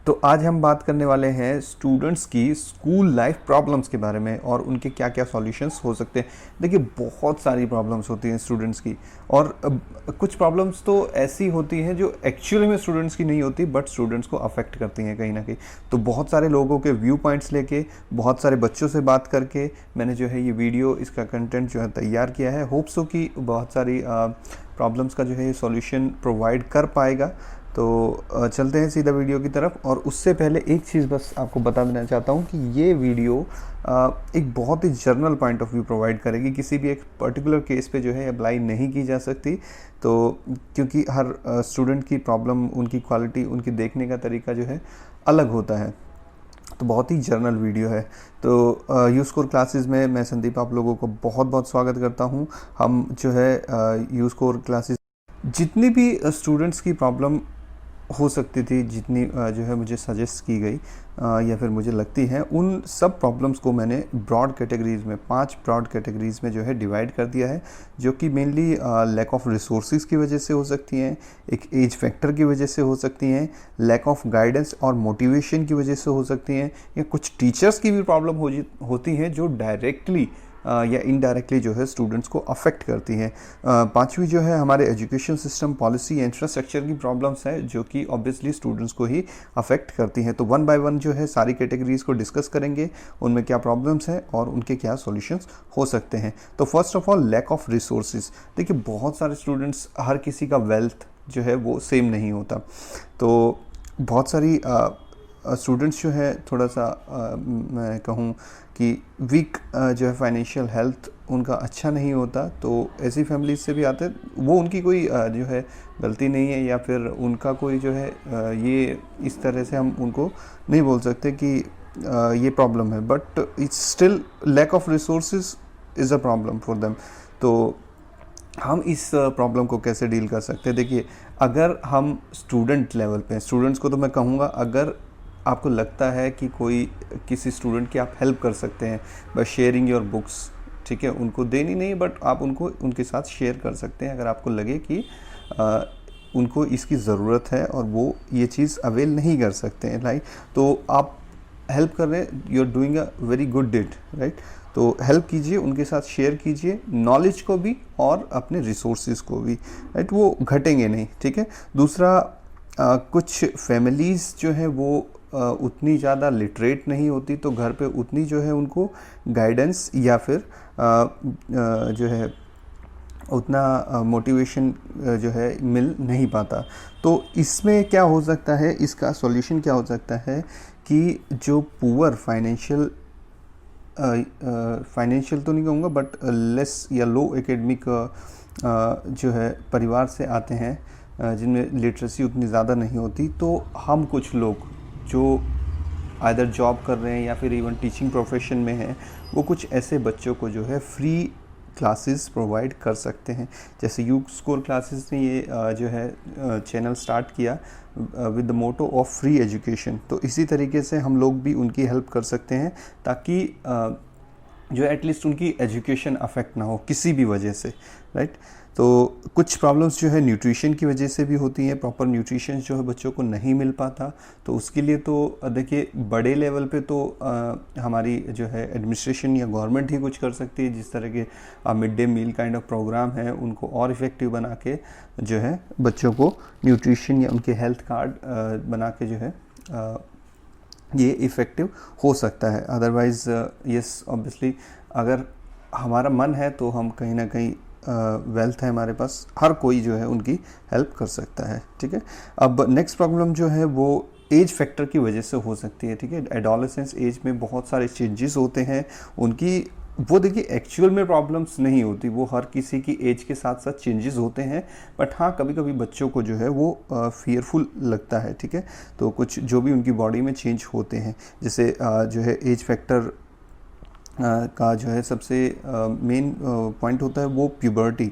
तो आज हम बात करने वाले हैं स्टूडेंट्स की स्कूल लाइफ प्रॉब्लम्स के बारे में और उनके क्या क्या सॉल्यूशंस हो सकते हैं। देखिए, बहुत सारी प्रॉब्लम्स होती हैं स्टूडेंट्स की, और कुछ प्रॉब्लम्स तो ऐसी होती हैं जो एक्चुअली में स्टूडेंट्स की नहीं होती बट स्टूडेंट्स को अफेक्ट करती हैं कहीं ना कहीं। तो बहुत सारे लोगों के व्यू पॉइंट्स लेके, बहुत सारे बच्चों से बात करके मैंने जो है ये वीडियो, इसका कंटेंट जो है तैयार किया है। होप सो कि बहुत सारी प्रॉब्लम्स का जो है ये सॉल्यूशन प्रोवाइड कर पाएगा। तो चलते हैं सीधा वीडियो की तरफ। और उससे पहले एक चीज़ बस आपको बता देना चाहता हूँ कि ये वीडियो एक बहुत ही general point of view provide करेगी, किसी भी एक पर्टिकुलर केस पे जो है अप्लाई नहीं की जा सकती। तो क्योंकि हर स्टूडेंट की प्रॉब्लम, उनकी क्वालिटी, उनकी देखने का तरीका जो है अलग होता है। तो बहुत ही जर्नल वीडियो है। तो यू स्कोर क्लासेस में मैं संदीप आप लोगों को बहुत बहुत स्वागत करता हूँ। हम जो है यू स्कोर क्लासेस, जितनी भी स्टूडेंट्स की प्रॉब्लम हो सकती थी, जितनी जो है मुझे सजेस्ट की गई या फिर मुझे लगती है, उन सब प्रॉब्लम्स को मैंने ब्रॉड कैटेगरीज़ में, 5 ब्रॉड कैटेगरीज़ में जो है डिवाइड कर दिया है, जो कि मेनली लैक ऑफ रिसोर्सेज की वजह से हो सकती हैं, एक एज फैक्टर की वजह से हो सकती हैं, लैक ऑफ गाइडेंस और मोटिवेशन की वजह से हो सकती हैं, या कुछ टीचर्स की भी प्रॉब्लम होती हैं जो डायरेक्टली या इनडायरेक्टली जो है स्टूडेंट्स को अफेक्ट करती हैं। पांचवी जो है हमारे एजुकेशन सिस्टम, पॉलिसी, इंफ्रास्ट्रक्चर की प्रॉब्लम्स है जो कि ऑब्वियसली स्टूडेंट्स को ही अफेक्ट करती हैं। तो वन बाय वन जो है सारी कैटेगरीज को डिस्कस करेंगे, उनमें क्या प्रॉब्लम्स हैं और उनके क्या सॉल्यूशंस हो सकते हैं। तो first of all, lack of resources. देखिए, बहुत सारे स्टूडेंट्स, हर किसी का वेल्थ जो है वो सेम नहीं होता। तो बहुत सारी स्टूडेंट्स जो है थोड़ा सा मैं कहूँ कि वीक जो है फाइनेंशियल हेल्थ उनका अच्छा नहीं होता, तो ऐसी फैमिलीज से भी आते हैं। वो उनकी कोई जो है गलती नहीं है, या फिर उनका कोई जो है ये इस तरह से हम उनको नहीं बोल सकते कि ये प्रॉब्लम है, but it's still lack of resources is a problem for them. तो हम इस प्रॉब्लम को कैसे डील कर सकते हैं? देखिए, अगर हम स्टूडेंट लेवल पे, स्टूडेंट्स को तो मैं कहूँगा, अगर आपको लगता है कि कोई किसी स्टूडेंट की आप हेल्प कर सकते हैं बाय शेयरिंग योर बुक्स, ठीक है, उनको देनी नहीं बट आप उनको उनके साथ शेयर कर सकते हैं अगर आपको लगे कि उनको इसकी ज़रूरत है और वो ये चीज़ अवेल नहीं कर सकते हैं, राइट। तो आप हेल्प कर रहे हैं, you are doing a very good deed, right. तो हेल्प कीजिए, उनके साथ शेयर कीजिए, नॉलेज को भी और अपने रिसोर्सेज को भी, राइट, वो घटेंगे नहीं, ठीक है। दूसरा, कुछ फैमिलीज़ जो है वो उतनी ज़्यादा लिटरेट नहीं होती, तो घर पे उतनी जो है उनको गाइडेंस या फिर जो है उतना मोटिवेशन जो है मिल नहीं पाता। तो इसमें क्या हो सकता है, इसका सॉल्यूशन क्या हो सकता है कि जो पुअर फाइनेंशियल तो नहीं कहूँगा बट लेस या लो एकेडमिक जो है परिवार से आते हैं, जिनमें लिटरेसी उतनी ज़्यादा नहीं होती, तो हम कुछ लोग जो आइदर जॉब कर रहे हैं या फिर इवन टीचिंग प्रोफेशन में हैं, वो कुछ ऐसे बच्चों को जो है फ्री क्लासेस प्रोवाइड कर सकते हैं। जैसे यू स्कोर क्लासेस ने ये जो है चैनल स्टार्ट किया with the motto of free education. तो इसी तरीके से हम लोग भी उनकी हेल्प कर सकते हैं, ताकि जो एटलीस्ट उनकी एजुकेशन अफेक्ट ना हो किसी भी वजह से, राइट। तो कुछ प्रॉब्लम्स जो है न्यूट्रिशन की वजह से भी होती हैं, प्रॉपर न्यूट्रिशन जो है बच्चों को नहीं मिल पाता। तो उसके लिए तो देखिए, बड़े लेवल पे तो हमारी जो है एडमिनिस्ट्रेशन या गवर्नमेंट ही कुछ कर सकती है। जिस तरह के mid day meal kind of programme है, उनको और इफ़ेक्टिव बना के जो है बच्चों को न्यूट्रिशन या उनके हेल्थ कार्ड बना के जो है ये इफ़ेक्टिव हो सकता है। अदरवाइज़ यस, ऑब्वियसली अगर हमारा मन है तो हम कहीं ना कहीं वेल्थ है हमारे पास, हर कोई जो है उनकी हेल्प कर सकता है, ठीक है। अब नेक्स्ट प्रॉब्लम जो है वो एज फैक्टर की वजह से हो सकती है, ठीक है। एडोलेसेंस एज में बहुत सारे चेंजेस होते हैं उनकी, वो देखिए एक्चुअल में प्रॉब्लम्स नहीं होती, वो हर किसी की एज के साथ साथ चेंजेस होते हैं। बट हाँ, कभी कभी बच्चों को जो है वो फियरफुल लगता है, ठीक है। तो कुछ जो भी उनकी बॉडी में चेंज होते हैं, जैसे जो है एज फैक्टर का जो है सबसे मेन पॉइंट होता है वो प्यूबर्टी,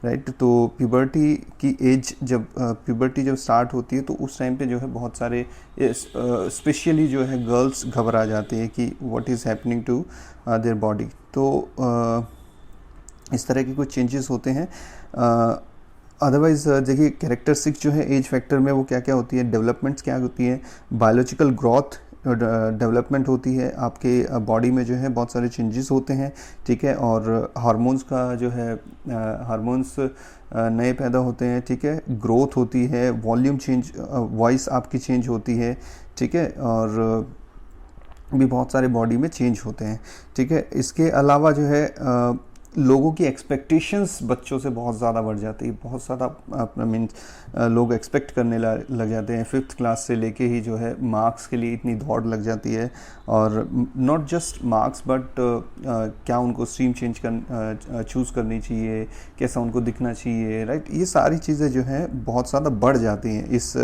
राइट। तो प्यूबर्टी की एज, जब प्यूबर्टी जब स्टार्ट होती है तो उस टाइम पे जो है बहुत सारे स्पेशली जो है गर्ल्स घबरा जाती है कि what is happening to their body. तो इस तरह के कुछ चेंजेस होते हैं। अदरवाइज़ देखिए कैरेक्टरिस्टिक्स जो है एज फैक्टर में वो क्या क्या होती है, डेवलपमेंट्स क्या होती हैं, बायोलॉजिकल ग्रोथ डेवलपमेंट होती है, आपके बॉडी में जो है बहुत सारे चेंजेस होते हैं, ठीक है, और हार्मोन्स का जो है हार्मोन्स नए पैदा होते हैं, ठीक है, ग्रोथ होती है, वॉल्यूम चेंज, वॉइस आपकी चेंज होती है, ठीक है, और भी बहुत सारे बॉडी में चेंज होते हैं, ठीक है। इसके अलावा जो है लोगों की एक्सपेक्टेशंस बच्चों से बहुत ज़्यादा बढ़ जाती है, बहुत ज़्यादा मीन्स लोग एक्सपेक्ट करने लग जाते हैं। 5th क्लास से लेके ही जो है मार्क्स के लिए इतनी दौड़ लग जाती है, और नॉट जस्ट मार्क्स बट क्या उनको स्ट्रीम चूज़ करनी चाहिए, कैसा उनको दिखना चाहिए, राइट, ये सारी चीज़ें जो है बहुत ज़्यादा बढ़ जाती हैं इस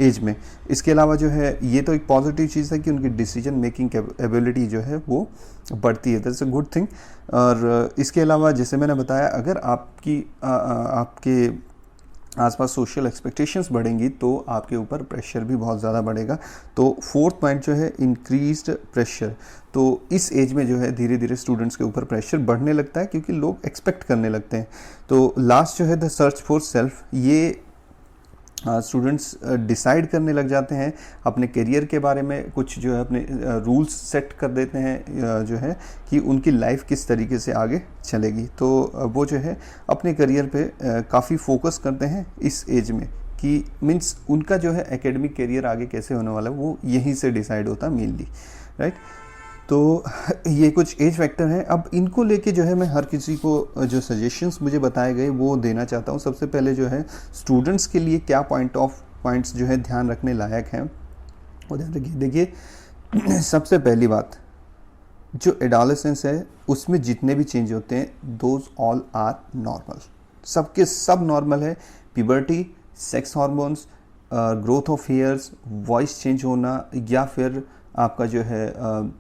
एज में। इसके अलावा जो है ये तो एक पॉजिटिव चीज़ है कि उनकी डिसीजन मेकिंग एबिलिटी जो है वो बढ़ती है, दैट्स अ गुड थिंग। और इसके अलावा जैसे मैंने बताया, अगर आपके आसपास सोशल एक्सपेक्टेशंस बढ़ेंगी तो आपके ऊपर प्रेशर भी बहुत ज़्यादा बढ़ेगा। तो 4th पॉइंट जो है इंक्रीज्ड प्रेशर, तो इस एज में जो है धीरे धीरे स्टूडेंट्स के ऊपर प्रेशर बढ़ने लगता है क्योंकि लोग एक्सपेक्ट करने लगते हैं। तो लास्ट जो है द सर्च फॉर सेल्फ, ये स्टूडेंट्स डिसाइड करने लग जाते हैं अपने करियर के बारे में, कुछ जो है अपने रूल्स सेट कर देते हैं जो है कि उनकी लाइफ किस तरीके से आगे चलेगी। तो वो जो है अपने करियर पे काफ़ी फोकस करते हैं इस एज में, कि मीन्स उनका जो है एकेडमिक करियर आगे कैसे होने वाला है वो यहीं से डिसाइड होता है मेनली, राइट। तो ये कुछ एज फैक्टर हैं। अब इनको लेके जो है मैं हर किसी को जो सजेशंस मुझे बताए गए वो देना चाहता हूँ। सबसे पहले जो है स्टूडेंट्स के लिए क्या पॉइंट्स जो है ध्यान रखने लायक हैं वो ध्यान रखिए। देखिए सबसे पहली बात, जो एडोलेसेंस है उसमें जितने भी चेंज होते हैं दोज ऑल आर नॉर्मल, सबके सब नॉर्मल है। Puberty, sex hormones, growth of hairs, voice change होना, या फिर आपका जो है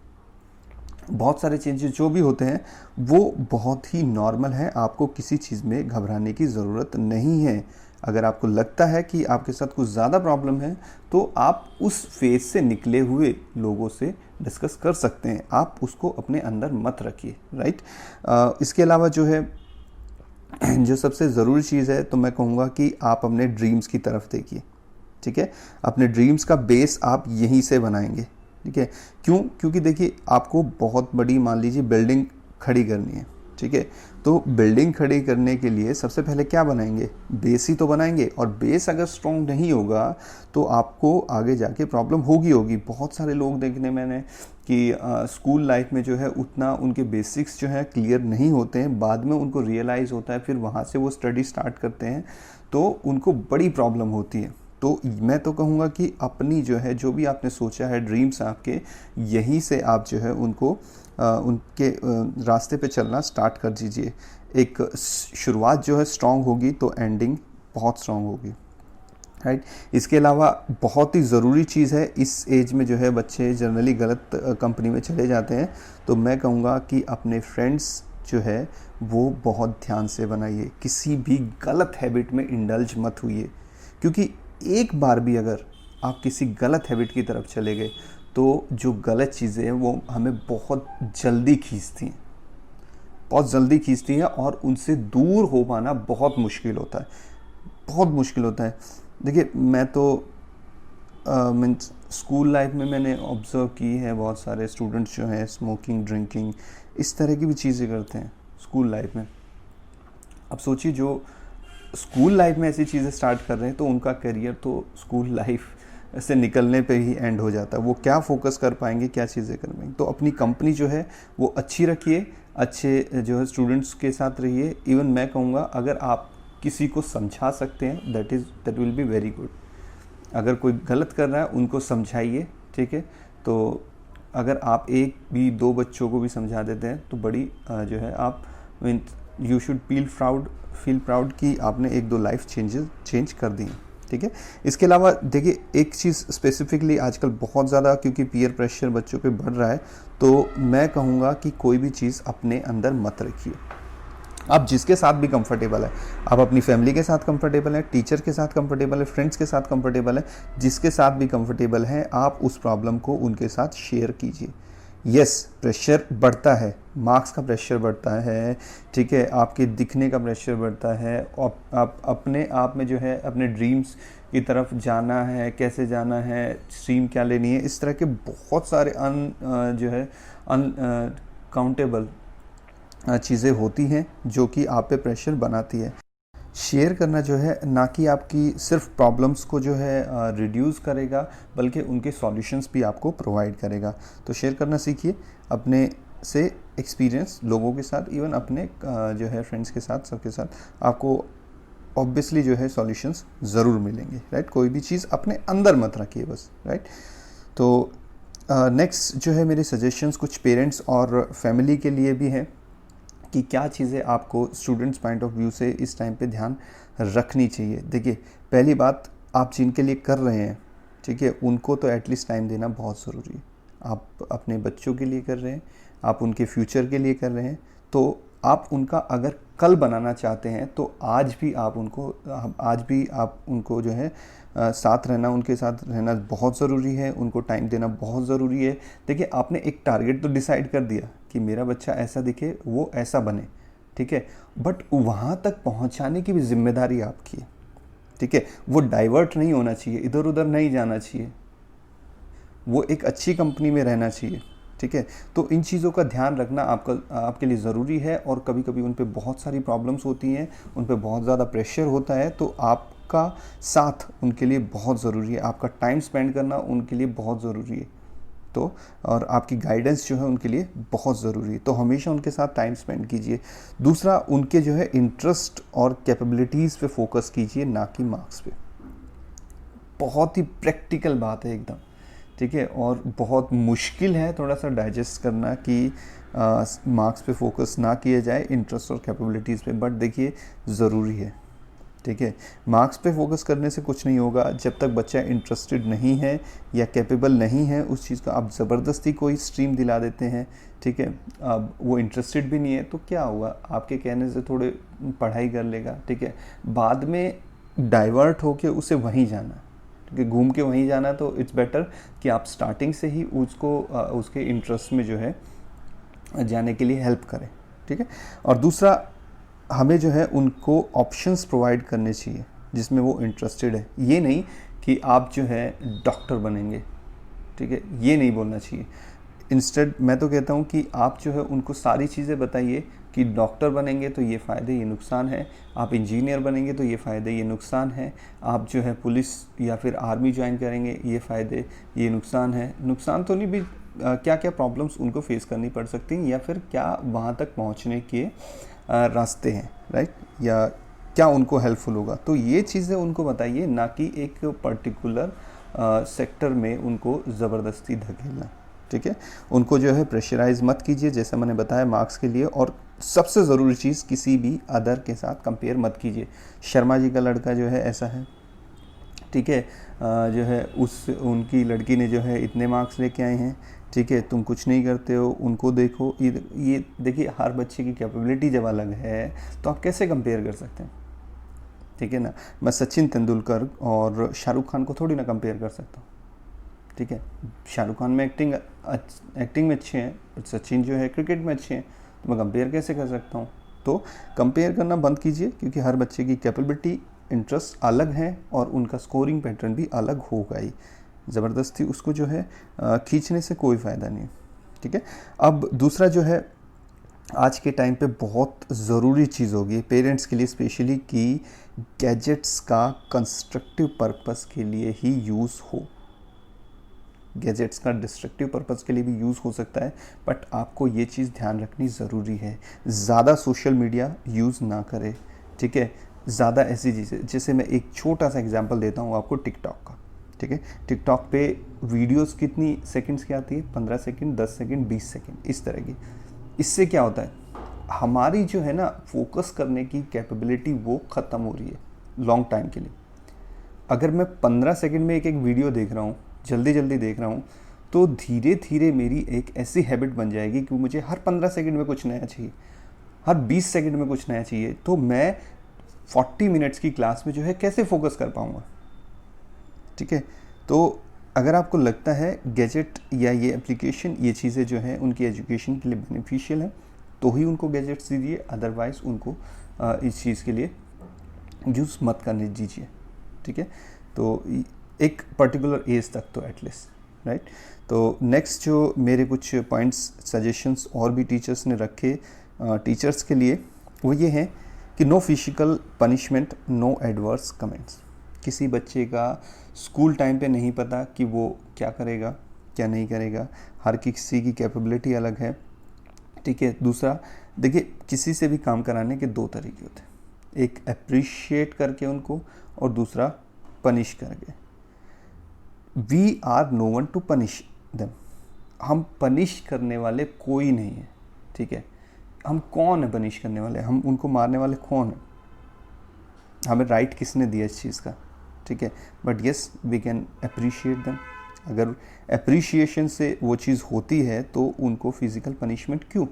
बहुत सारे चेंजेस जो भी होते हैं वो बहुत ही नॉर्मल है। आपको किसी चीज़ में घबराने की ज़रूरत नहीं है। अगर आपको लगता है कि आपके साथ कुछ ज़्यादा प्रॉब्लम है तो आप उस फेज से निकले हुए लोगों से डिस्कस कर सकते हैं, आप उसको अपने अंदर मत रखिए, राइट। इसके अलावा जो है जो सबसे ज़रूरी चीज़ है तो मैं कहूँगा कि आप अपने ड्रीम्स की तरफ देखिए, ठीक है। अपने ड्रीम्स का बेस आप यहीं से बनाएंगे, ठीक है। क्योंकि देखिए आपको बहुत बड़ी मान लीजिए बिल्डिंग खड़ी करनी है, ठीक है। तो बिल्डिंग खड़ी करने के लिए सबसे पहले क्या बनाएंगे, बेस ही तो बनाएंगे, और बेस अगर स्ट्रॉन्ग नहीं होगा तो आपको आगे जाके प्रॉब्लम होगी। बहुत सारे लोग देखने मैंने कि स्कूल लाइफ में जो है उतना उनके बेसिक्स जो है क्लियर नहीं होते हैं, बाद में उनको रियलाइज़ होता है, फिर वहाँ से वो स्टडी स्टार्ट करते हैं तो उनको बड़ी प्रॉब्लम होती है। तो मैं तो कहूँगा कि अपनी जो है जो भी आपने सोचा है ड्रीम्स आपके, यहीं से आप जो है उनको उनके रास्ते पे चलना स्टार्ट कर दीजिए। एक शुरुआत जो है स्ट्रांग होगी तो एंडिंग बहुत स्ट्रांग होगी, राइट। इसके अलावा बहुत ही ज़रूरी चीज़ है, इस एज में जो है बच्चे जनरली गलत कंपनी में चले जाते हैं। तो मैं कहूँगा कि अपने फ्रेंड्स जो है वो बहुत ध्यान से बनाइए, किसी भी गलत हैबिट में इंडल्ज मत होइए, क्योंकि एक बार भी अगर आप किसी गलत हैबिट की तरफ चले गए तो जो गलत चीज़ें हैं वो हमें बहुत जल्दी खींचती हैं और उनसे दूर हो पाना बहुत मुश्किल होता है। देखिए मैं तो मीन्स स्कूल लाइफ में मैंने ऑब्ज़र्व की है, बहुत सारे स्टूडेंट्स जो हैं स्मोकिंग, ड्रिंकिंग, इस तरह की भी चीज़ें करते हैं स्कूल लाइफ में। अब सोचिए जो स्कूल लाइफ में ऐसी चीज़ें स्टार्ट कर रहे हैं तो उनका करियर तो स्कूल लाइफ से निकलने पे ही एंड हो जाता है। वो क्या फोकस कर पाएंगे, क्या चीज़ें कर पाएंगे। तो अपनी कंपनी जो है वो अच्छी रखिए, अच्छे जो है स्टूडेंट्स के साथ रहिए। इवन मैं कहूँगा अगर आप किसी को समझा सकते हैं that will be very good. अगर कोई गलत कर रहा है उनको समझाइए, ठीक है। तो अगर आप एक भी दो बच्चों को भी समझा देते हैं तो बड़ी जो है आप यू शुड फील प्राउड कि आपने एक दो लाइफ चेंज कर दी, ठीक है। इसके अलावा देखिए एक चीज़ स्पेसिफिकली आजकल बहुत ज़्यादा क्योंकि पीयर प्रेशर बच्चों पे बढ़ रहा है, तो मैं कहूँगा कि कोई भी चीज़ अपने अंदर मत रखिए। आप जिसके साथ भी कंफर्टेबल है, आप अपनी फैमिली के साथ कंफर्टेबल है, टीचर के साथ कंफर्टेबल है, फ्रेंड्स के साथ कंफर्टेबल है, जिसके साथ भी कंफर्टेबल है आप उस प्रॉब्लम को उनके साथ शेयर कीजिए। यस, प्रेशर बढ़ता है, मार्क्स का प्रेशर बढ़ता है, ठीक है, आपके दिखने का प्रेशर बढ़ता है, और आप अपने आप में जो है अपने ड्रीम्स की तरफ जाना है, कैसे जाना है, स्ट्रीम क्या लेनी है, इस तरह के बहुत सारे जो है अन काउंटेबल चीज़ें होती हैं जो कि आप पे प्रेशर बनाती है। शेयर करना जो है ना कि आपकी सिर्फ प्रॉब्लम्स को जो है रिड्यूस करेगा, बल्कि उनके सॉल्यूशंस भी आपको प्रोवाइड करेगा। तो शेयर करना सीखिए अपने से एक्सपीरियंस लोगों के साथ, इवन अपने जो है फ्रेंड्स के साथ, सबके साथ आपको ऑब्वियसली जो है सॉल्यूशंस ज़रूर मिलेंगे, राइट। कोई भी चीज़ अपने अंदर मत रखिए बस, राइट। तो नेक्स्ट जो है मेरे सजेशंस कुछ पेरेंट्स और फैमिली के लिए भी हैं कि क्या चीज़ें आपको स्टूडेंट्स पॉइंट ऑफ व्यू से इस टाइम पे ध्यान रखनी चाहिए। देखिए, पहली बात, आप जिनके लिए कर रहे हैं, ठीक है, उनको तो एटलीस्ट टाइम देना बहुत ज़रूरी है। आप अपने बच्चों के लिए कर रहे हैं, आप उनके फ्यूचर के लिए कर रहे हैं, तो आप उनका अगर कल बनाना चाहते हैं तो आज भी आप उनको जो है साथ रहना, उनके साथ रहना बहुत ज़रूरी है, उनको टाइम देना बहुत ज़रूरी है। देखिए, आपने एक टारगेट तो डिसाइड कर दिया कि मेरा बच्चा ऐसा दिखे, वो ऐसा बने, ठीक है, बट वहाँ तक पहुँचाने की भी जिम्मेदारी आपकी है, ठीक है। वो डाइवर्ट नहीं होना चाहिए, इधर उधर नहीं जाना चाहिए, वो एक अच्छी कंपनी में रहना चाहिए, ठीक है। तो इन चीज़ों का ध्यान रखना आपके लिए ज़रूरी है। और कभी कभी उन पे बहुत सारी प्रॉब्लम्स होती हैं, उन पे बहुत ज़्यादा प्रेशर होता है, तो आपका साथ उनके लिए बहुत ज़रूरी है, आपका टाइम स्पेंड करना उनके लिए बहुत ज़रूरी है। तो और आपकी गाइडेंस जो है उनके लिए बहुत ज़रूरी है, तो हमेशा उनके साथ टाइम स्पेंड कीजिए। दूसरा, उनके जो है इंटरेस्ट और कैपेबिलिटीज़ पे फोकस कीजिए, ना कि मार्क्स पे। बहुत ही प्रैक्टिकल बात है एकदम, ठीक है, और बहुत मुश्किल है थोड़ा सा डाइजेस्ट करना कि मार्क्स पे फोकस ना किया जाए, इंटरेस्ट और कैपेबिलिटीज़ पे, बट देखिए ज़रूरी है, ठीक है। मार्क्स पे फोकस करने से कुछ नहीं होगा जब तक बच्चा इंटरेस्टेड नहीं है या कैपेबल नहीं है उस चीज़ का। आप ज़बरदस्ती कोई स्ट्रीम दिला देते हैं, ठीक है, अब वो इंटरेस्टेड भी नहीं है तो क्या हुआ, आपके कहने से थोड़े पढ़ाई कर लेगा, ठीक है, बाद में डाइवर्ट होके उसे वहीं जाना, ठीक है, घूम के वहीं जाना। तो इट्स बेटर कि आप स्टार्टिंग से ही उसको उसके इंटरेस्ट में जो है जाने के लिए हेल्प करें, ठीक है। और दूसरा, हमें जो है उनको ऑप्शंस प्रोवाइड करने चाहिए जिसमें वो इंटरेस्टेड है। ये नहीं कि आप जो है डॉक्टर बनेंगे, ठीक है, ये नहीं बोलना चाहिए। इंस्टेड मैं तो कहता हूँ कि आप जो है उनको सारी चीज़ें बताइए कि डॉक्टर बनेंगे तो ये फ़ायदे, ये नुकसान है, आप इंजीनियर बनेंगे तो ये फ़ायदे, ये नुकसान है, आप जो है पुलिस या फिर आर्मी ज्वाइन करेंगे, ये फ़ायदे, ये नुकसान है। नुकसान तो नहीं भी, क्या क्या प्रॉब्लम्स उनको फेस करनी पड़ सकती हैं, या फिर क्या वहाँ तक पहुँचने के रास्ते हैं, राइट, या क्या उनको हेल्पफुल होगा। तो ये चीज़ें उनको बताइए, ना कि एक पर्टिकुलर सेक्टर में उनको ज़बरदस्ती धकेलना, ठीक है। उनको जो है प्रेशराइज मत कीजिए, जैसा मैंने बताया मार्क्स के लिए। और सबसे ज़रूरी चीज़, किसी भी अदर के साथ कंपेयर मत कीजिए। शर्मा जी का लड़का जो है ऐसा है, ठीक है, जो है उनकी लड़की ने जो है इतने मार्क्स लेके आए हैं, ठीक है, तुम कुछ नहीं करते हो, उनको देखो। ये देखिए, हर बच्चे की कैपेबिलिटी जब अलग है तो आप कैसे कंपेयर कर सकते हैं, ठीक है ना। मैं सचिन तेंदुलकर और शाहरुख खान को थोड़ी ना कंपेयर कर सकता हूँ, ठीक है। शाहरुख खान में एक्टिंग में अच्छे हैं, बट सचिन जो है क्रिकेट में अच्छे हैं, तो मैं कंपेयर कैसे कर सकता हूँ। तो कंपेयर करना बंद कीजिए, क्योंकि हर बच्चे की कैपेबिलिटी, इंटरेस्ट अलग हैं और उनका स्कोरिंग पैटर्न भी अलग होगा ही। ज़बरदस्ती उसको जो है खींचने से कोई फ़ायदा नहीं, ठीक है। अब दूसरा जो है, आज के टाइम पे बहुत ज़रूरी चीज़ होगी पेरेंट्स के लिए स्पेशली, कि गैजेट्स का कंस्ट्रक्टिव पर्पस के लिए ही यूज़ हो। गैजेट्स का डिस्ट्रक्टिव पर्पस के लिए भी यूज़ हो सकता है, बट आपको ये चीज़ ध्यान रखनी ज़रूरी है। ज़्यादा सोशल मीडिया यूज़ ना करें, ठीक है। ज़्यादा ऐसी चीज़ें, जैसे मैं एक छोटा सा एग्जांपल देता हूँ आपको टिकटॉक का, ठीक है। टिकटॉक पे वीडियोस कितनी सेकंड्स की आती है, 15 सेकंड, 10 सेकंड, 20 सेकंड, इस तरह की। इससे क्या होता है, हमारी जो है ना फोकस करने की कैपेबिलिटी वो ख़त्म हो रही है लॉन्ग टाइम के लिए। अगर मैं 15 सेकंड में एक एक वीडियो देख रहा हूँ, जल्दी जल्दी देख रहा हूँ, तो धीरे धीरे मेरी एक ऐसी हैबिट बन जाएगी कि मुझे हर 15 सेकंड में कुछ नया चाहिए, हर 20 सेकंड में कुछ नया चाहिए। तो मैं 40 मिनट्स की क्लास में जो है कैसे फोकस कर पाऊँगा, ठीक है। तो अगर आपको लगता है गैजेट या ये एप्लीकेशन, ये चीज़ें जो हैं उनकी एजुकेशन के लिए बेनिफिशियल हैं, तो ही उनको गैजेट्स दीजिए, अदरवाइज़ उनको इस चीज़ के लिए यूज़ मत करने दीजिए, ठीक है। तो एक पर्टिकुलर एज तक तो एटलीस्ट, राइट। तो नेक्स्ट जो मेरे कुछ पॉइंट्स सजेशंस और भी टीचर्स ने रखे टीचर्स के लिए, वो ये हैं कि no physical punishment, no adverse comments. किसी बच्चे का स्कूल टाइम पे नहीं पता कि वो क्या करेगा क्या नहीं करेगा, हर किसी की कैपेबिलिटी अलग है, ठीक है। दूसरा, देखिए किसी से भी काम कराने के दो तरीके होते हैं, एक अप्रिशिएट करके उनको और दूसरा पनिश करके। We are no one to punish them. हम पनिश करने वाले कोई नहीं है, ठीक है। हम कौन है पनिश करने वाले, हम उनको मारने वाले कौन है, हमें राइट किसने दिया इस चीज़ का, ठीक है। But yes we can appreciate them. अगर अप्रिशिएशन से वो चीज़ होती है तो उनको फिज़िकल पनिशमेंट क्यों,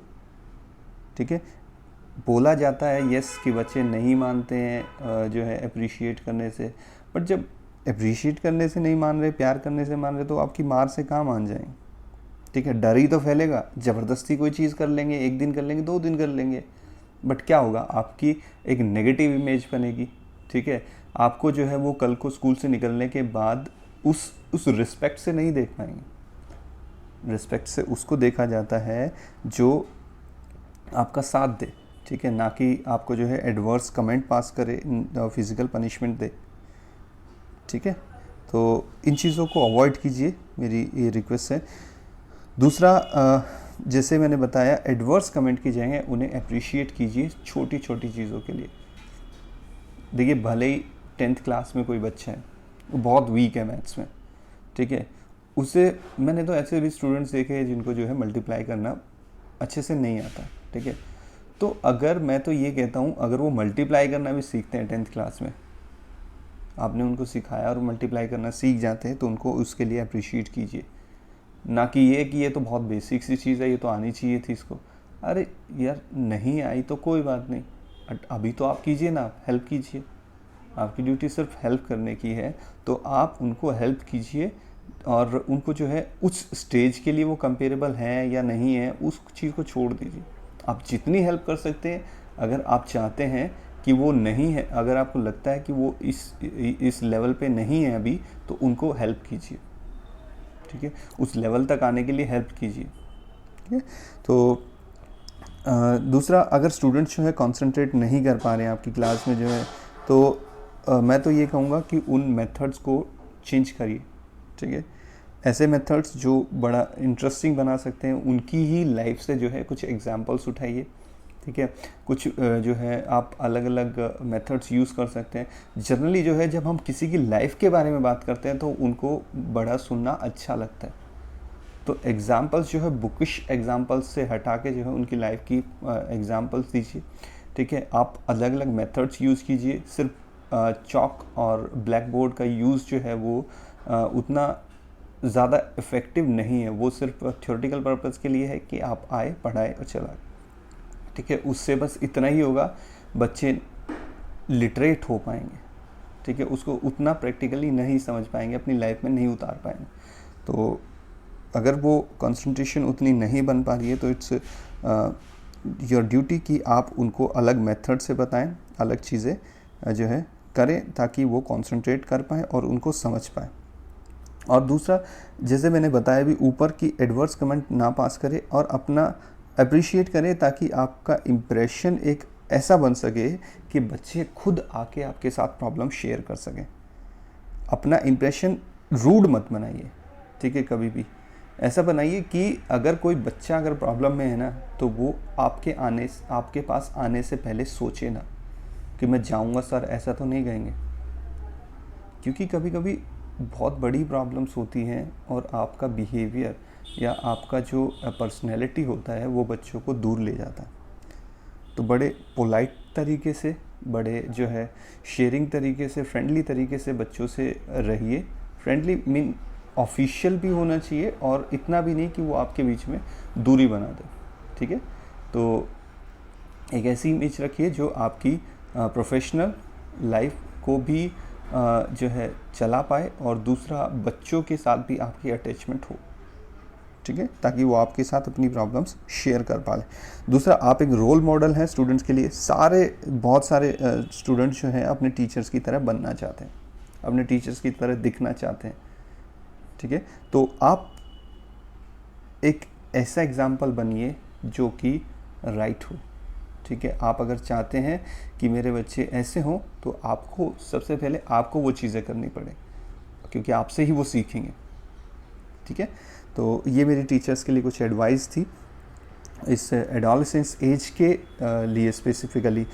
ठीक है। बोला जाता है यस कि बच्चे नहीं मानते हैं जो है अप्रिशिएट करने से, बट जब अप्रिशिएट करने से नहीं मान रहे, प्यार करने से मान रहे, तो आपकी मार से कहाँ मान जाएंगे, ठीक है। डर ही तो फैलेगा, ज़बरदस्ती कोई चीज़ कर लेंगे, एक दिन कर लेंगे, 2 दिन कर लेंगे, बट क्या होगा, आपकी एक नेगेटिव इमेज बनेगी, ठीक है। आपको जो है वो कल को स्कूल से निकलने के बाद उस रिस्पेक्ट से नहीं देख पाएंगे। रिस्पेक्ट से उसको देखा जाता है जो आपका साथ दे, ठीक है, ना कि आपको जो है एडवर्स कमेंट पास करे, फिज़िकल पनिशमेंट दे, ठीक है। तो इन चीज़ों को अवॉइड कीजिए, मेरी ये रिक्वेस्ट है। दूसरा, जैसे मैंने बताया, एडवर्स कमेंट की जाएंगे, उन्हें अप्रिशिएट कीजिए छोटी छोटी चीज़ों के लिए। देखिए भले ही 10th क्लास में कोई बच्चा है, वो बहुत वीक है मैथ्स में, ठीक है, उसे मैंने तो ऐसे भी स्टूडेंट्स देखे हैं जिनको जो है मल्टीप्लाई करना अच्छे से नहीं आता, ठीक है। तो अगर मैं तो ये कहता हूँ, अगर वो मल्टीप्लाई करना भी सीखते हैं 10th क्लास में, आपने उनको सिखाया और मल्टीप्लाई करना सीख जाते हैं, तो उनको उसके लिए अप्रिशिएट कीजिए, ना कि ये तो बहुत बेसिक सी चीज़ है, ये तो आनी चाहिए थी इसको। अरे यार नहीं आई तो कोई बात नहीं, अभी तो आप कीजिए ना, हेल्प कीजिए, आपकी ड्यूटी सिर्फ हेल्प करने की है, तो आप उनको हेल्प कीजिए और उनको जो है उस स्टेज के लिए वो कंपेरेबल हैं या नहीं है, उस चीज़ को छोड़ दीजिए। आप जितनी हेल्प कर सकते हैं, अगर आप चाहते हैं कि वो नहीं है, अगर आपको लगता है कि वो इस लेवल पे नहीं है अभी, तो उनको हेल्प कीजिए, ठीक है, उस लेवल तक आने के लिए हेल्प कीजिए, ठीक है। तो दूसरा, अगर स्टूडेंट्स जो है कंसंट्रेट नहीं कर पा रहे हैं आपकी क्लास में जो है, तो मैं तो ये कहूँगा कि उन मेथड्स को चेंज करिए, ठीक है। ऐसे मेथड्स जो बड़ा इंटरेस्टिंग बना सकते हैं, उनकी ही लाइफ से जो है कुछ एग्जांपल्स उठाइए, ठीक है। कुछ जो है आप अलग अलग मेथड्स यूज़ कर सकते हैं। जनरली जो है जब हम किसी की लाइफ के बारे में बात करते हैं तो उनको बड़ा सुनना अच्छा लगता है, तो एग्जांपल्स जो है बुकिश एग्जांपल्स से हटा के जो है उनकी लाइफ की एग्जांपल्स दीजिए, ठीक है। आप अलग अलग मेथड्स यूज़ कीजिए, सिर्फ चॉक और ब्लैक बोर्ड का यूज़ जो है वो उतना ज़्यादा इफ़ेक्टिव नहीं है, वो सिर्फ थ्योरेटिकल पर्पज़ के लिए है कि आप आए, पढ़ाए और चला, ठीक है। उससे बस इतना ही होगा, बच्चे लिटरेट हो पाएंगे, ठीक है, उसको उतना प्रैक्टिकली नहीं समझ पाएंगे, अपनी लाइफ में नहीं उतार पाएंगे। तो अगर वो कंसंट्रेशन उतनी नहीं बन पा रही है, तो इट्स योर ड्यूटी कि आप उनको अलग मेथड से बताएं, अलग चीज़ें जो है करें, ताकि वो कंसंट्रेट कर पाएँ और उनको समझ पाएँ। और दूसरा, जैसे मैंने बताया भी ऊपर, कि एडवर्स कमेंट ना पास करें और अपना अप्रिशिएट करें, ताकि आपका इम्प्रेशन एक ऐसा बन सके कि बच्चे खुद आके आपके साथ प्रॉब्लम शेयर कर सकें। अपना इम्प्रेशन रूड मत बनाइए, ठीक है, कभी भी ऐसा बनाइए कि अगर कोई बच्चा अगर प्रॉब्लम में है ना, तो वो आपके पास आने से पहले सोचे ना कि मैं जाऊंगा सर, ऐसा तो नहीं कहेंगे, क्योंकि कभी कभी बहुत बड़ी प्रॉब्लम्स होती हैं और आपका बिहेवियर या आपका जो पर्सनैलिटी होता है वो बच्चों को दूर ले जाता है। तो बड़े पोलाइट तरीके से, बड़े जो है शेयरिंग तरीके से, फ्रेंडली तरीके से बच्चों से रहिए। फ्रेंडली मीन ऑफिशियल भी होना चाहिए और इतना भी नहीं कि वो आपके बीच में दूरी बना दे, ठीक है। तो एक ऐसी इमेज रखिए जो आपकी प्रोफेशनल लाइफ को भी जो है चला पाए, और दूसरा बच्चों के साथ भी आपकी अटैचमेंट हो, ठीक है, ताकि वो आपके साथ अपनी प्रॉब्लम्स शेयर कर पाए। दूसरा, आप एक रोल मॉडल हैं स्टूडेंट्स के लिए। बहुत सारे स्टूडेंट्स जो हैं अपने टीचर्स की तरह बनना चाहते हैं, अपने टीचर्स की तरह दिखना चाहते हैं, ठीक है। तो आप एक ऐसा एग्जाम्पल बनिए जो कि राइट हो, ठीक है। आप अगर चाहते हैं कि मेरे बच्चे ऐसे हों, तो आपको सबसे पहले आपको वो चीज़ें करनी पड़े, क्योंकि आपसे ही वो सीखेंगे, ठीक है। तो ये मेरी टीचर्स के लिए कुछ एडवाइस थी इस एडोलेसेंस एज के लिए स्पेसिफिकली।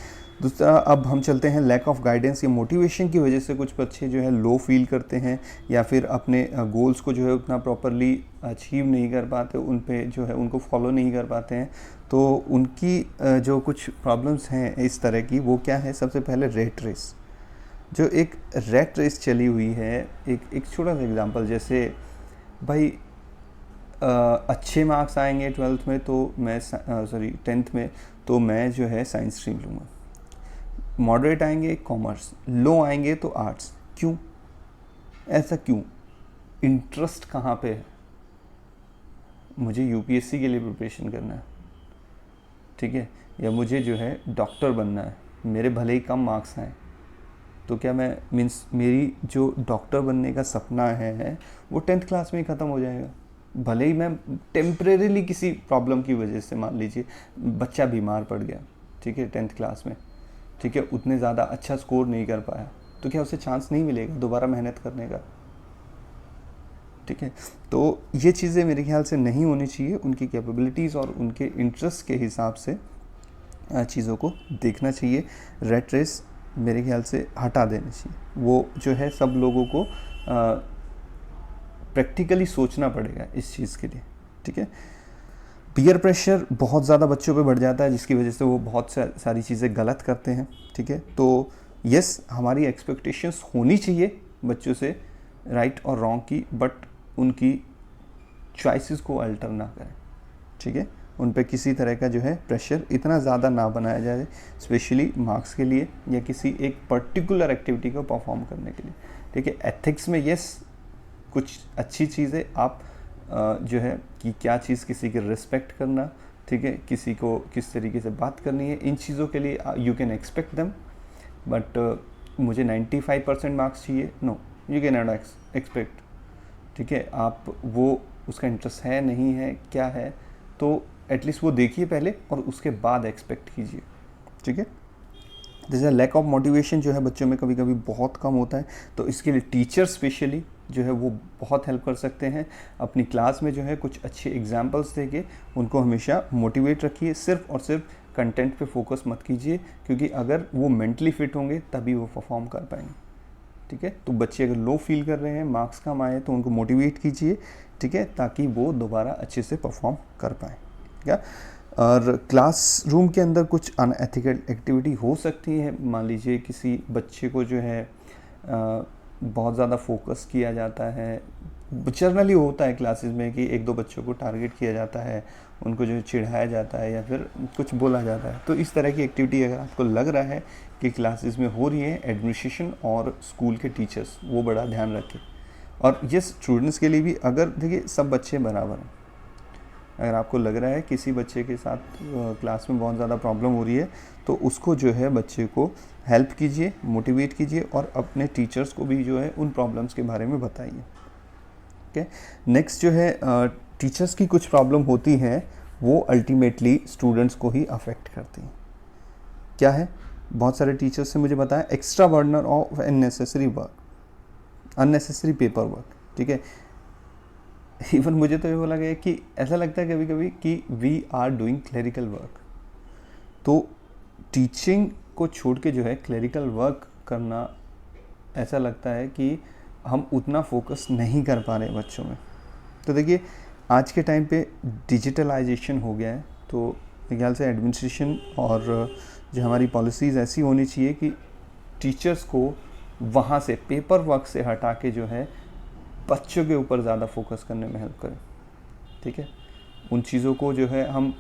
दूसरा, अब हम चलते हैं लैक ऑफ गाइडेंस या मोटिवेशन की वजह से कुछ बच्चे जो है लो फील करते हैं, या फिर अपने गोल्स को जो है उतना प्रॉपरली अचीव नहीं कर पाते, उन पे जो है उनको फॉलो नहीं कर पाते हैं। तो उनकी जो कुछ प्रॉब्लम्स हैं इस तरह की, वो क्या है? सबसे पहले रेट रेस, जो एक रेट रेस चली हुई है। एक छोटा सा एग्जांपल, जैसे भाई अच्छे मार्क्स आएंगे 12th में तो मैं 10th में तो मैं जो है साइंस स्ट्रीम लूँगा, मॉडरेट आएंगे कॉमर्स, लो आएंगे तो आर्ट्स। क्यों? ऐसा क्यों? इंटरेस्ट कहाँ पे है? मुझे यूपीएससी के लिए प्रिपरेशन करना है, ठीक है, या मुझे जो है डॉक्टर बनना है, मेरे भले ही कम मार्क्स आए, तो क्या मैं मेरी जो डॉक्टर बनने का सपना है वो 10th क्लास में ही ख़त्म हो जाएगा? भले ही मैं टेम्परेरीली किसी प्रॉब्लम की वजह से, मान लीजिए बच्चा बीमार पड़ गया, ठीक है, 10th क्लास में, ठीक है, उतने ज़्यादा अच्छा स्कोर नहीं कर पाया, तो क्या उसे चांस नहीं मिलेगा दोबारा मेहनत करने का? ठीक है। तो ये चीज़ें मेरे ख्याल से नहीं होनी चाहिए। उनकी कैपेबिलिटीज़ और उनके इंटरेस्ट के हिसाब से चीज़ों को देखना चाहिए। रेट रेस मेरे ख्याल से हटा देनी चाहिए। वो जो है सब लोगों को प्रैक्टिकली सोचना पड़ेगा इस चीज़ के लिए, ठीक है। पीयर प्रेशर बहुत ज़्यादा बच्चों पे बढ़ जाता है, जिसकी वजह से वो बहुत सारी चीज़ें गलत करते हैं, ठीक है। तो यस, हमारी एक्सपेक्टेशंस होनी चाहिए बच्चों से, राइट और रॉन्ग की, बट उनकी चॉइसेस को अल्टर ना करें, ठीक है। उन पे किसी तरह का जो है प्रेशर इतना ज़्यादा ना बनाया जाए, स्पेशली मार्क्स के लिए या किसी एक पर्टिकुलर एक्टिविटी को परफॉर्म करने के लिए, ठीक है। एथिक्स में यस, कुछ अच्छी चीज़ें आप जो है कि क्या चीज़ किसी की रिस्पेक्ट करना, ठीक है, किसी को किस तरीके से बात करनी है, इन चीज़ों के लिए you can expect them. But मुझे 95% मार्क्स चाहिए, no, you can not expect, ठीक है। आप वो उसका इंटरेस्ट है नहीं है क्या है, तो एटलीस्ट वो देखिए पहले और उसके बाद एक्सपेक्ट कीजिए, ठीक है। जैसे लैक ऑफ मोटिवेशन जो है बच्चों में कभी कभी बहुत कम होता है, तो इसके लिए टीचर स्पेशली जो है वो बहुत हेल्प कर सकते हैं। अपनी क्लास में जो है कुछ अच्छे एग्जाम्पल्स देके उनको हमेशा मोटिवेट रखिए। सिर्फ और सिर्फ कंटेंट पे फोकस मत कीजिए, क्योंकि अगर वो मेंटली फिट होंगे तभी वो परफॉर्म कर पाएंगे, ठीक है। तो बच्चे अगर लो फील कर रहे हैं, मार्क्स कम आए, तो उनको मोटिवेट कीजिए, ठीक है, ताकि वो दोबारा अच्छे से परफॉर्म कर पाएँ, क्या। और क्लासरूम के अंदर कुछ अनएथिकल एक्टिविटी हो सकती है। मान लीजिए किसी बच्चे को जो है बहुत ज़्यादा फोकस किया जाता है, जनरली होता है क्लासेस में कि एक दो बच्चों को टारगेट किया जाता है, उनको जो चिढ़ाया जाता है या फिर कुछ बोला जाता है। तो इस तरह की एक्टिविटी अगर आपको लग रहा है कि क्लासेस में हो रही है, एडमिनिस्ट्रेशन और स्कूल के टीचर्स वो बड़ा ध्यान रखें। और ये स्टूडेंट्स के लिए भी, अगर देखिए सब बच्चे बराबर हैं, अगर आपको लग रहा है किसी बच्चे के साथ क्लास में बहुत ज़्यादा प्रॉब्लम हो रही है, तो उसको जो है बच्चे को हेल्प कीजिए, मोटिवेट कीजिए, और अपने टीचर्स को भी जो है उन प्रॉब्लम्स के बारे में बताइए, ओके। नेक्स्ट जो है टीचर्स की कुछ प्रॉब्लम होती हैं, वो अल्टीमेटली स्टूडेंट्स को ही अफेक्ट करती हैं। क्या है? बहुत सारे टीचर्स से मुझे बताया, extra burden of unnecessary work, unnecessary paper work, ठीक है। इवन मुझे तो ये बोला गया कि ऐसा लगता है कभी कभी कि we are doing clerical work. तो टीचिंग को छोड़ के जो है क्लरिकल वर्क करना, ऐसा लगता है कि हम उतना फोकस नहीं कर पा रहे बच्चों में। तो देखिए आज के टाइम पे डिजिटलाइजेशन हो गया है, तो मेरे ख्याल से एडमिनिस्ट्रेशन और जो हमारी पॉलिसीज़ ऐसी होनी चाहिए कि टीचर्स को वहाँ से पेपर वर्क से हटा के जो है बच्चों के ऊपर ज़्यादा फोकस करने में हेल्प करें, ठीक है। उन चीज़ों को जो है हम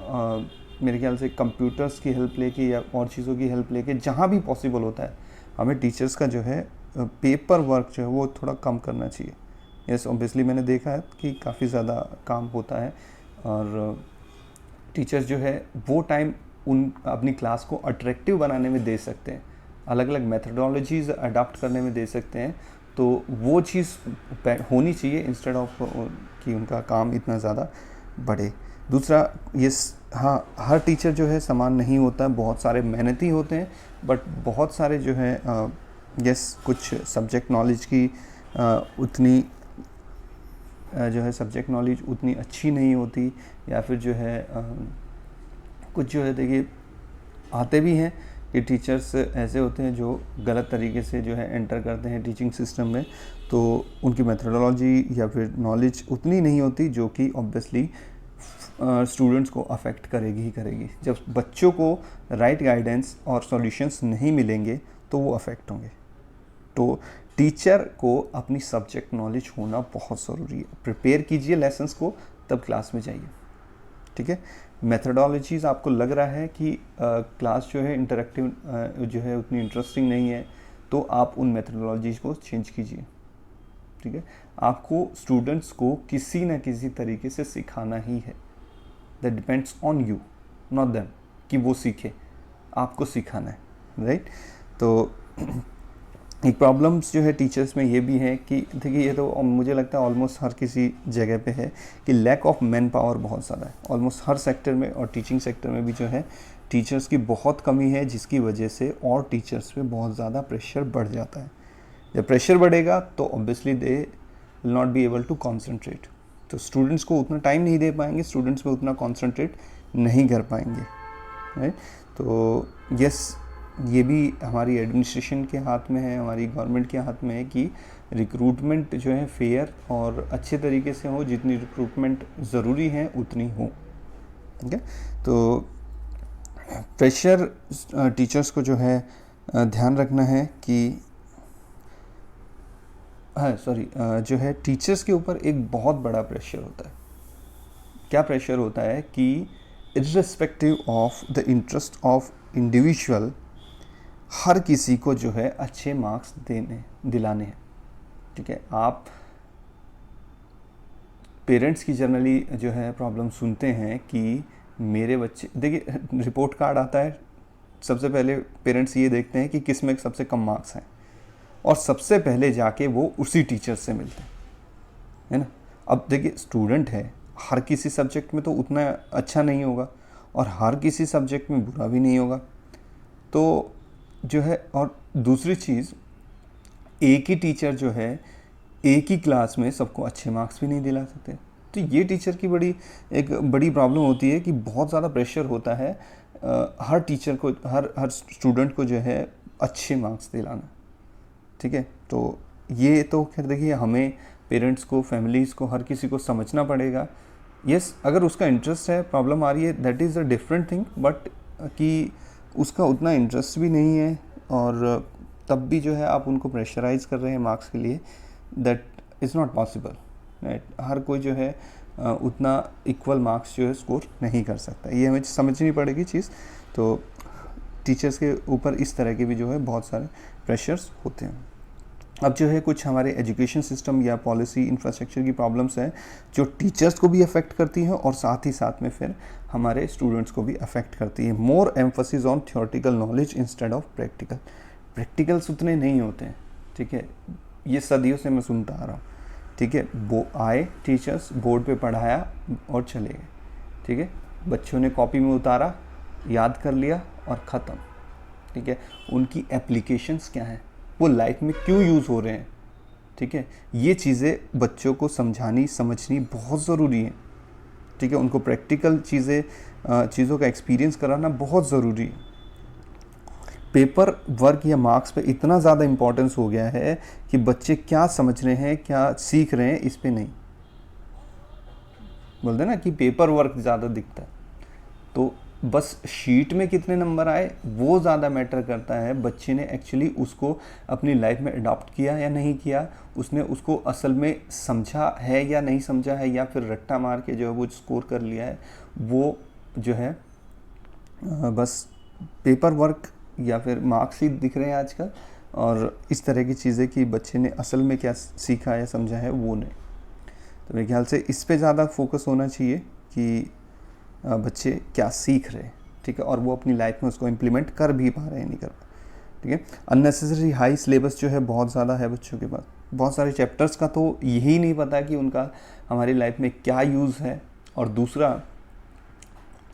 मेरे ख्याल से कंप्यूटर्स की हेल्प लेके या और चीज़ों की हेल्प लेके, जहाँ भी पॉसिबल होता है, हमें टीचर्स का जो है पेपर वर्क जो है वो थोड़ा कम करना चाहिए। यस, ऑब्वियसली मैंने देखा है कि काफ़ी ज़्यादा काम होता है, और टीचर्स जो है वो टाइम उन अपनी क्लास को अट्रैक्टिव बनाने में दे सकते हैं, अलग अलग मेथडोलॉजीज़ अडाप्ट करने में दे सकते हैं। तो वो चीज़ होनी चाहिए इंस्टेड ऑफ कि उनका काम इतना ज़्यादा बढ़े। दूसरा, हाँ, हर टीचर जो है समान नहीं होता है, बहुत सारे मेहनती होते हैं, बट बहुत सारे जो है कुछ सब्जेक्ट नॉलेज की उतनी जो है सब्जेक्ट नॉलेज उतनी अच्छी नहीं होती, या फिर जो है कुछ जो है देखिए आते भी हैं कि टीचर्स ऐसे होते हैं जो गलत तरीके से जो है एंटर करते हैं टीचिंग सिस्टम में, तो उनकी मेथडोलॉजी या फिर नॉलेज उतनी नहीं होती जो कि ऑब्वियसली स्टूडेंट्स को अफेक्ट करेगी ही करेगी। जब बच्चों को राइट गाइडेंस और सॉल्यूशंस नहीं मिलेंगे तो वो अफेक्ट होंगे। तो टीचर को अपनी सब्जेक्ट नॉलेज होना बहुत ज़रूरी है। प्रिपेयर कीजिए लेसन्स को, तब क्लास में जाइए, ठीक है। मेथडोलॉजीज़ आपको लग रहा है कि क्लास जो है इंटरेक्टिव जो है उतनी इंटरेस्टिंग नहीं है, तो आप उन मेथडोलॉजीज़ को चेंज कीजिए, ठीक है। आपको स्टूडेंट्स को किसी न किसी तरीके से सिखाना ही है। That depends on you, not them, कि वो सीखे, आपको सिखाना है, राइट। तो एक प्रॉब्लम्स जो है टीचर्स में ये भी है कि देखिए, ये तो मुझे लगता है ऑलमोस्ट हर किसी जगह पे है कि लैक ऑफ मैन पावर बहुत ज़्यादा है। ऑलमोस्ट हर सेक्टर में, और टीचिंग सेक्टर में भी जो है टीचर्स की बहुत कमी है, जिसकी वजह से और टीचर्स पे बहुत ज़्यादा प्रेशर बढ़ जाता है। जब प्रेशर बढ़ेगा तो obviously they will not be able to concentrate, तो स्टूडेंट्स को उतना टाइम नहीं दे पाएंगे, स्टूडेंट्स पे उतना कॉन्सेंट्रेट नहीं कर पाएंगे, राइट। तो यस, ये भी हमारी एडमिनिस्ट्रेशन के हाथ में है, हमारी गवर्नमेंट के हाथ में है कि रिक्रूटमेंट जो है फेयर और अच्छे तरीके से हो, जितनी रिक्रूटमेंट ज़रूरी है उतनी हो, ठीक है। तो प्रेशर टीचर्स को जो है ध्यान रखना है कि जो है टीचर्स के ऊपर एक बहुत बड़ा प्रेशर होता है। क्या प्रेशर होता है कि irrespective of the interest of individual, हर किसी को जो है अच्छे मार्क्स दिलाने हैं, ठीक है। आप पेरेंट्स की जनरली जो है प्रॉब्लम सुनते हैं कि मेरे बच्चे, देखिए रिपोर्ट कार्ड आता है, सबसे पहले पेरेंट्स ये देखते हैं कि किस में सबसे कम मार्क्स हैं, और सबसे पहले जाके वो उसी टीचर से मिलते हैं, है ना। अब देखिए, स्टूडेंट है, हर किसी सब्जेक्ट में तो उतना अच्छा नहीं होगा, और हर किसी सब्जेक्ट में बुरा भी नहीं होगा। तो जो है, और दूसरी चीज़, एक ही टीचर जो है एक ही क्लास में सबको अच्छे मार्क्स भी नहीं दिला सकते। तो ये टीचर की एक बड़ी प्रॉब्लम होती है कि बहुत ज़्यादा प्रेशर होता है हर टीचर को, हर स्टूडेंट को जो है अच्छे मार्क्स दिलाना, ठीक है। तो ये तो खैर देखिए, हमें पेरेंट्स को, फैमिलीज़ को, हर किसी को समझना पड़ेगा। यस, अगर उसका इंटरेस्ट है, प्रॉब्लम आ रही है, that is a different thing, but कि उसका उतना इंटरेस्ट भी नहीं है और तब भी जो है आप उनको प्रेशराइज़ कर रहे हैं मार्क्स के लिए, that is not possible, right. हर कोई जो है उतना इक्वल मार्क्स जो है स्कोर नहीं कर सकता, ये हमें समझनी पड़ेगी चीज़। तो टीचर्स के ऊपर इस तरह के भी जो है बहुत सारे प्रेशर्स होते हैं। अब जो है कुछ हमारे एजुकेशन सिस्टम या पॉलिसी इंफ्रास्ट्रक्चर की प्रॉब्लम्स हैं जो टीचर्स को भी अफेक्ट करती हैं और साथ ही साथ में फिर हमारे स्टूडेंट्स को भी अफेक्ट करती है। More emphasis on theoretical knowledge instead of practical. Practicals उतने नहीं होते हैं, ठीक है। ये सदियों से मैं सुनता आ रहा हूँ, ठीक है। वो आए टीचर्स, बोर्ड पे पढ़ाया और चले गए, ठीक है। बच्चों ने कॉपी में उतारा, याद कर लिया और ख़त्म, ठीक है। उनकी एप्लीकेशंस क्या हैं, वो लाइफ में क्यों यूज़ हो रहे हैं, ठीक है। ये चीज़ें बच्चों को समझनी बहुत ज़रूरी है, ठीक है। उनको प्रैक्टिकल चीज़ों का एक्सपीरियंस कराना बहुत ज़रूरी है। पेपर वर्क या मार्क्स पे इतना ज़्यादा इम्पोर्टेंस हो गया है कि बच्चे क्या समझ रहे हैं, क्या सीख रहे हैं, इस पे नहीं। बोलते ना कि पेपर वर्क ज़्यादा दिखता है, तो बस शीट में कितने नंबर आए वो ज़्यादा मैटर करता है। बच्चे ने एक्चुअली उसको अपनी लाइफ में अडॉप्ट किया या नहीं किया, उसने उसको असल में समझा है या नहीं समझा है, या फिर रट्टा मार के जो है वो स्कोर कर लिया है, वो जो है बस पेपर वर्क या फिर मार्क्स ही दिख रहे हैं आजकल। और इस तरह की चीज़ें कि बच्चे ने असल में क्या सीखा या समझा है वो नहीं। तो मेरे ख्याल से इस पे ज़्यादा फोकस होना चाहिए कि बच्चे क्या सीख रहे हैं, ठीक है, और वो अपनी लाइफ में उसको इम्प्लीमेंट कर भी पा रहे हैं नहीं कर पा रहे, ठीक है। अननेसेसरी हाई सिलेबस जो है बहुत ज़्यादा है बच्चों के पास, बहुत सारे चैप्टर्स का तो यही नहीं पता कि उनका हमारी लाइफ में क्या यूज़ है, और दूसरा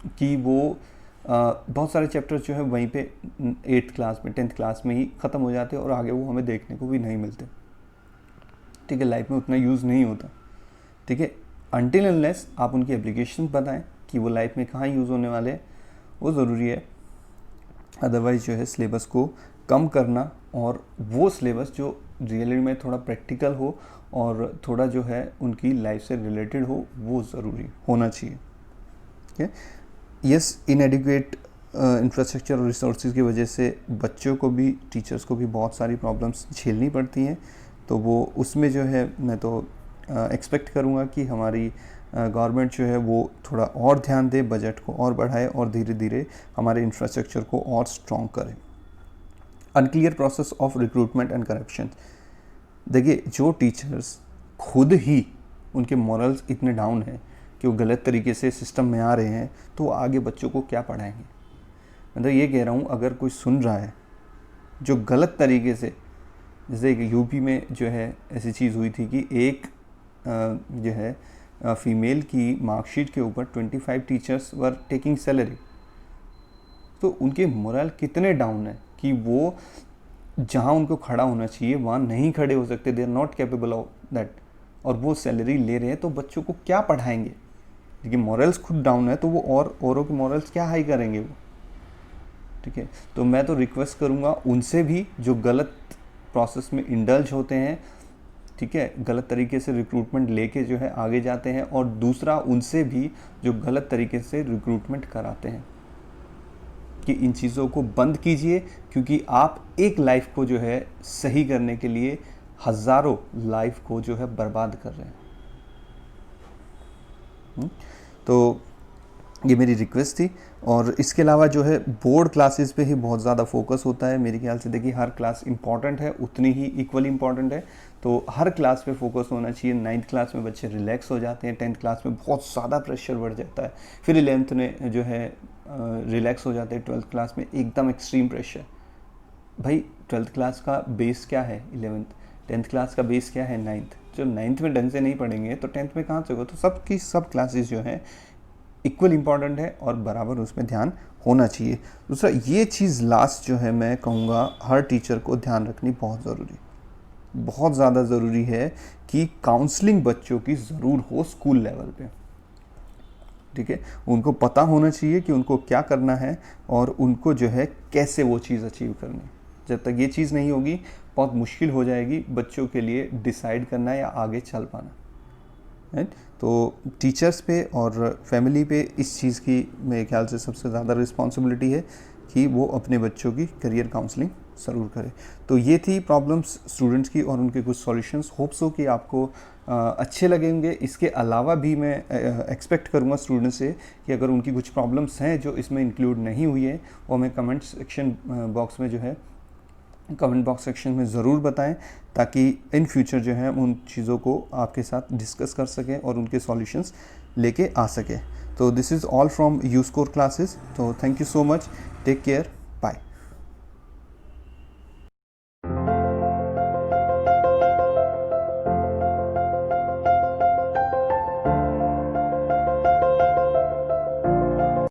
कि वो बहुत सारे चैप्टर्स जो है वहीं पे 8th क्लास में 10th क्लास में ही ख़त्म हो जाते हैं और आगे वो हमें देखने को भी नहीं मिलते, ठीक है, लाइफ में उतना यूज़ नहीं होता, ठीक है। अनटिल अनलेस आप उनकी एप्लीकेशन बताएं कि वो लाइफ में कहाँ यूज़ होने वाले हैं, वो ज़रूरी है। अदरवाइज़ जो है सिलेबस को कम करना, और वो सिलेबस जो रियलिटी में थोड़ा प्रैक्टिकल हो और थोड़ा जो है उनकी लाइफ से रिलेटेड हो, वो ज़रूरी होना चाहिए, ठीक है। यस, इनएडिक्वेट इंफ्रास्ट्रक्चर और रिसोर्सेज की वजह से बच्चों को भी, टीचर्स को भी बहुत सारी प्रॉब्लम्स झेलनी पड़ती हैं, तो वो उसमें जो है मैं तो एक्सपेक्ट करूँगा कि हमारी गवर्नमेंट जो है वो थोड़ा और ध्यान दे, बजट को और बढ़ाए और धीरे धीरे हमारे इंफ्रास्ट्रक्चर को और स्ट्रॉन्ग करे। Unclear process of recruitment and corruption. देखिए, जो टीचर्स खुद ही उनके मॉरल्स इतने डाउन हैं कि वो गलत तरीके से सिस्टम में आ रहे हैं, तो वो आगे बच्चों को क्या पढ़ाएंगे। मैं तो ये कह रहा हूँ, अगर कोई सुन रहा है जो गलत तरीके से, जैसे एक यूपी में जो है ऐसी चीज़ हुई थी कि एक जो है फीमेल की मार्कशीट के ऊपर 25 टीचर्स वर टेकिंग सैलरी, तो उनके मोरल कितने डाउन है कि वो जहाँ उनको खड़ा होना चाहिए वहाँ नहीं खड़े हो सकते, they are not capable of that, और वो सैलरी ले रहे हैं, तो बच्चों को क्या पढ़ाएंगे। देखिए, मॉरल्स खुद डाउन है तो वो औरों के मॉरल्स क्या हाई करेंगे वो, ठीक है। तो मैं तो रिक्वेस्ट करूँगा उनसे भी जो गलत प्रोसेस में इंडल्ज होते हैं, ठीक है, गलत तरीके से रिक्रूटमेंट लेके जो है आगे जाते हैं, और दूसरा उनसे भी जो गलत तरीके से रिक्रूटमेंट कराते हैं, कि इन चीज़ों को बंद कीजिए, क्योंकि आप एक लाइफ को जो है सही करने के लिए हज़ारों लाइफ को जो है बर्बाद कर रहे हैं। तो ये मेरी रिक्वेस्ट थी। और इसके अलावा जो है बोर्ड क्लासेस पे ही बहुत ज़्यादा फोकस होता है मेरे ख्याल से। देखिए, हर क्लास इंपॉर्टेंट है, उतनी ही इक्वली इंपॉर्टेंट है, तो हर क्लास पे फोकस होना चाहिए। 9th क्लास में बच्चे रिलैक्स हो जाते हैं, 10th क्लास में बहुत ज़्यादा प्रेशर बढ़ जाता है, फिर 11th में जो है रिलैक्स हो जाते हैं, 12th क्लास में एकदम एक्सट्रीम प्रेशर। भाई, 12th क्लास का बेस क्या है 11th, 10th क्लास का बेस क्या है 9th। जो 9th में ढंग से नहीं पढ़ेंगे तो 10th में कहाँ से होगा। तो सबकी सब क्लासेस जो हैं इक्वल इम्पॉर्टेंट है और बराबर उसमें ध्यान होना चाहिए। दूसरा, ये चीज़ लास्ट जो है मैं कहूँगा हर टीचर को ध्यान रखनी बहुत ज़रूरी, बहुत ज़्यादा ज़रूरी है कि काउंसलिंग बच्चों की ज़रूर हो स्कूल लेवल पे, ठीक है। उनको पता होना चाहिए कि उनको क्या करना है और उनको जो है कैसे वो चीज़ अचीव करनी है। जब तक ये चीज़ नहीं होगी, बहुत मुश्किल हो जाएगी बच्चों के लिए डिसाइड करना या आगे चल पाना, राइट। तो टीचर्स पे और फैमिली पे इस चीज़ की मेरे ख्याल से सबसे ज़्यादा रिस्पॉन्सिबिलिटी है कि वो अपने बच्चों की करियर काउंसलिंग ज़रूर करें। तो ये थी प्रॉब्लम्स स्टूडेंट्स की और उनके कुछ सॉल्यूशंस। होप्स हो कि आपको अच्छे लगेंगे। इसके अलावा भी मैं एक्सपेक्ट करूँगा स्टूडेंट्स से कि अगर उनकी कुछ प्रॉब्लम्स हैं जो इसमें इंक्लूड नहीं हुई है, वो हमें कमेंट सेक्शन बॉक्स में जो है कमेंट बॉक्स सेक्शन में ज़रूर बताएं, ताकि इन फ्यूचर जो है हम उन चीज़ों को आपके साथ डिस्कस कर सकें और उनके सॉल्यूशंस लेके आ सकें। तो this is all from Youscore classes. तो thank you so much, take care.